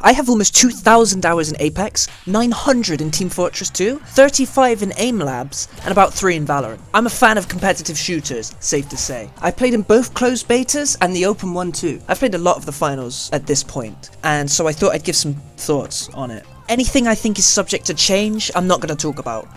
I have almost 2,000 hours in Apex, 900 in Team Fortress 2, 35 in AIM Labs, and about 3 in Valorant. I'm a fan of competitive shooters, safe to say. I played in both closed betas and the open one too. I've played a lot of the finals at this point, and so I thought I'd give some thoughts on it. Anything I think is subject to change, I'm not going to talk about.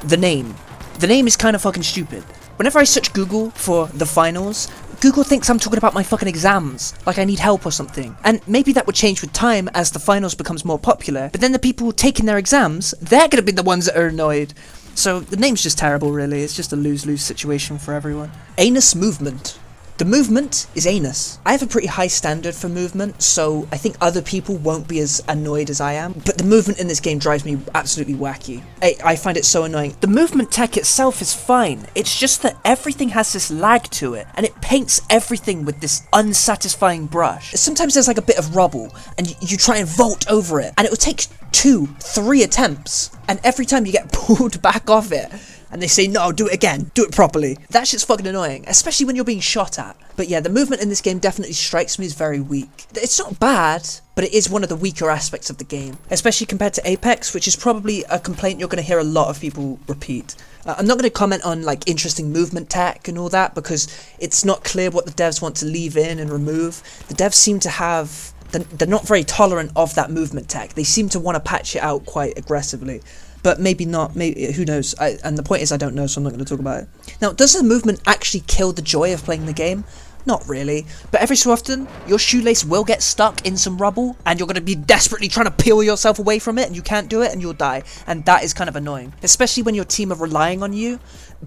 The name. The name is kind of fucking stupid. Whenever I search Google for the finals, Google thinks I'm talking about my fucking exams, like I need help or something. And maybe that would change with time as the finals becomes more popular, but then the people taking their exams, they're gonna be the ones that are annoyed. So the name's just terrible really, it's just a lose-lose situation for everyone. Anus movement. The movement is anus. I have a pretty high standard for movement, so I think other people won't be as annoyed as I am, but the movement in this game drives me absolutely wacky. I find it so annoying. The movement tech itself is fine, it's just that everything has this lag to it, and it paints everything with this unsatisfying brush. Sometimes there's like a bit of rubble, and you try and vault over it, and it will take 2, 3 attempts, and every time you get pulled back off it, and they say, no, do it again, do it properly. That shit's fucking annoying, especially when you're being shot at. But yeah, the movement in this game definitely strikes me as very weak. It's not bad, but it is one of the weaker aspects of the game, especially compared to Apex, which is probably a complaint you're going to hear a lot of people repeat. I'm not going to comment on like interesting movement tech and all that, because it's not clear what the devs want to leave in and remove. The devs seem to have... They're not very tolerant of that movement tech. They seem to want to patch it out quite aggressively. But maybe not, maybe, who knows, and the point is I don't know, so I'm not going to talk about it. Now, does the movement actually kill the joy of playing the game? Not really, but every so often, your shoelace will get stuck in some rubble, and you're going to be desperately trying to peel yourself away from it, and you can't do it, and you'll die, and that is kind of annoying, especially when your team are relying on you.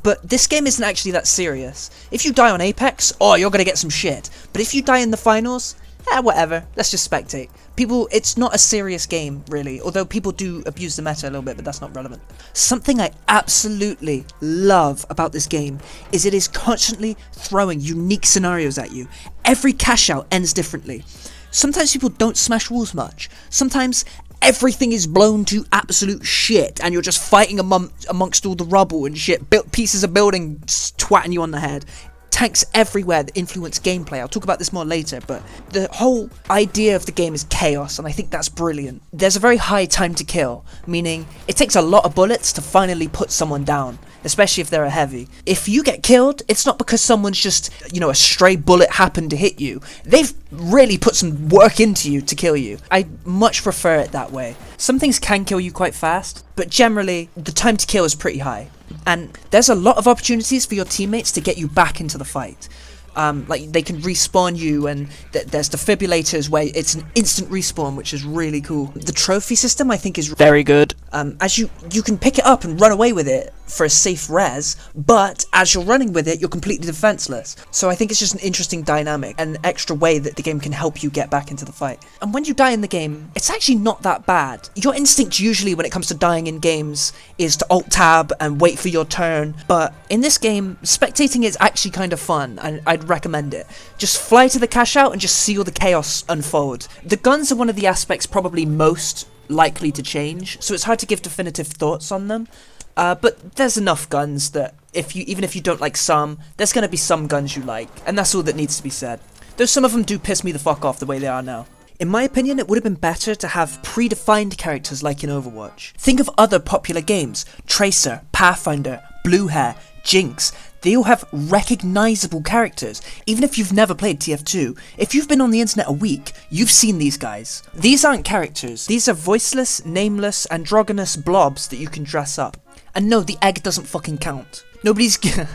But this game isn't actually that serious. If you die on Apex, oh, you're going to get some shit, but if you die in the finals, whatever, let's just spectate. People, it's not a serious game, really, although people do abuse the meta a little bit, but that's not relevant. Something I absolutely love about this game is it is constantly throwing unique scenarios at you. Every cash out ends differently. Sometimes people don't smash walls much. Sometimes everything is blown to absolute shit, and you're just fighting amongst all the rubble and shit, pieces of building twatting you on the head. Tanks everywhere that influence gameplay. I'll talk about this more later, but the whole idea of the game is chaos, and I think that's brilliant. There's a very high time to kill, meaning it takes a lot of bullets to finally put someone down, especially if they're a heavy. If you get killed, it's not because someone's just, a stray bullet happened to hit you. They've really put some work into you to kill you. I much prefer it that way. Some things can kill you quite fast, but generally, the time to kill is pretty high. And there's a lot of opportunities for your teammates to get you back into the fight. Like they can respawn you, and there's defibrillators where it's an instant respawn, which is really cool. The trophy system I think is very good. As you can pick it up and run away with it for a safe res, but as you're running with it, you're completely defenseless. So I think it's just an interesting dynamic, an extra way that the game can help you get back into the fight. And when you die in the game, it's actually not that bad. Your instinct usually when it comes to dying in games is to alt-tab and wait for your turn, but in this game, spectating is actually kind of fun, and I'd recommend it. Just fly to the cash out and just see all the chaos unfold. The guns are one of the aspects probably most likely to change, so it's hard to give definitive thoughts on them. But there's enough guns that even if you don't like some, there's going to be some guns you like, and that's all that needs to be said. Though some of them do piss me the fuck off the way they are now. In my opinion, it would have been better to have predefined characters like in Overwatch. Think of other popular games: Tracer, Pathfinder, Blue Hair, Jinx. They all have recognizable characters. Even if you've never played TF2, if you've been on the internet a week, you've seen these guys. These aren't characters. These are voiceless, nameless, androgynous blobs that you can dress up. And no, the egg doesn't fucking count. Nobody's gonna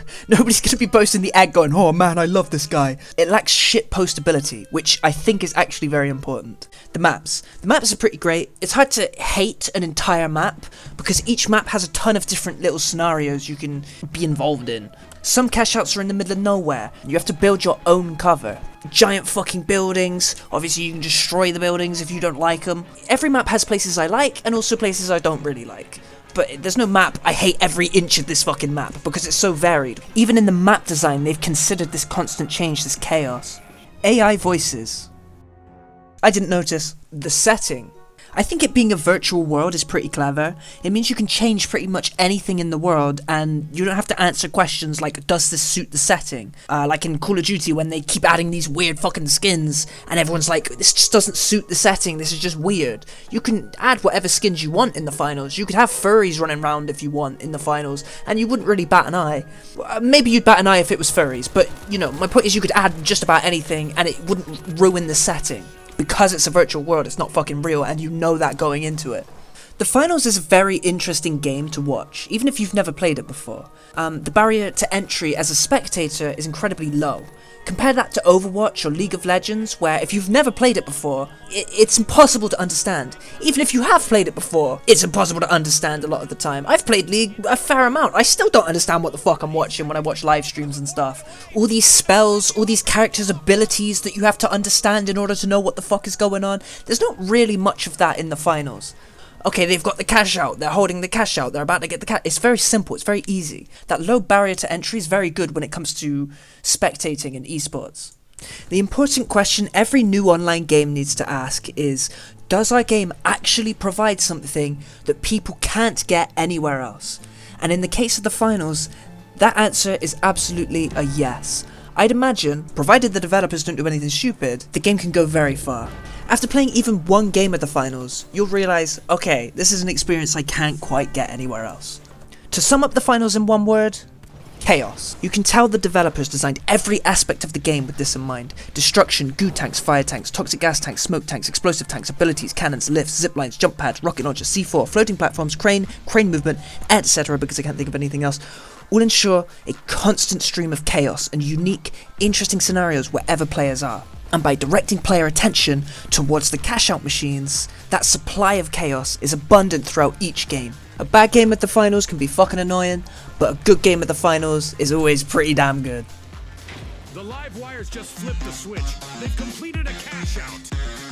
be posting the egg going, oh man, I love this guy. It lacks shit postability, which I think is actually very important. The maps are pretty great. It's hard to hate an entire map, because each map has a ton of different little scenarios you can be involved in. Some cash outs are in the middle of nowhere, and you have to build your own cover. Giant fucking buildings, obviously you can destroy the buildings if you don't like them. Every map has places I like, and also places I don't really like. But there's no map, I hate every inch of this fucking map, because it's so varied. Even in the map design, they've considered this constant change, this chaos. AI voices. I didn't notice. The setting. I think it being a virtual world is pretty clever. It means you can change pretty much anything in the world and you don't have to answer questions like, does this suit the setting? Like in Call of Duty when they keep adding these weird fucking skins and everyone's like, this just doesn't suit the setting, this is just weird. You can add whatever skins you want in the finals. You could have furries running around if you want in the finals and you wouldn't really bat an eye. Maybe you'd bat an eye if it was furries, but you know, my point is you could add just about anything and it wouldn't ruin the setting. Because it's a virtual world, it's not fucking real, and you know that going into it. The finals is a very interesting game to watch, even if you've never played it before. The barrier to entry as a spectator is incredibly low. Compare that to Overwatch or League of Legends, where if you've never played it before, it's impossible to understand. Even if you have played it before, it's impossible to understand a lot of the time. I've played League a fair amount. I still don't understand what the fuck I'm watching when I watch live streams and stuff. All these spells, all these characters' abilities that you have to understand in order to know what the fuck is going on. There's not really much of that in the finals. Okay, they've got the cash out, they're holding the cash out, they're about to get the cash. It's very simple, it's very easy. That low barrier to entry is very good when it comes to spectating in esports. The important question every new online game needs to ask is, does our game actually provide something that people can't get anywhere else? And in the case of the finals, that answer is absolutely a yes. I'd imagine, provided the developers don't do anything stupid, the game can go very far. After playing even one game of the finals, you'll realise, okay, this is an experience I can't quite get anywhere else. To sum up the finals in one word, chaos. You can tell the developers designed every aspect of the game with this in mind. Destruction, goo tanks, fire tanks, toxic gas tanks, smoke tanks, explosive tanks, abilities, cannons, lifts, zip lines, jump pads, rocket launchers, C4, floating platforms, crane movement, etc. because I can't think of anything else. All ensure a constant stream of chaos and unique, interesting scenarios wherever players are. And by directing player attention towards the cash out machines, that supply of chaos is abundant throughout each game. A bad game at the finals can be fucking annoying, but a good game at the finals is always pretty damn good. The live wires just flipped the switch. They've completed a cash out.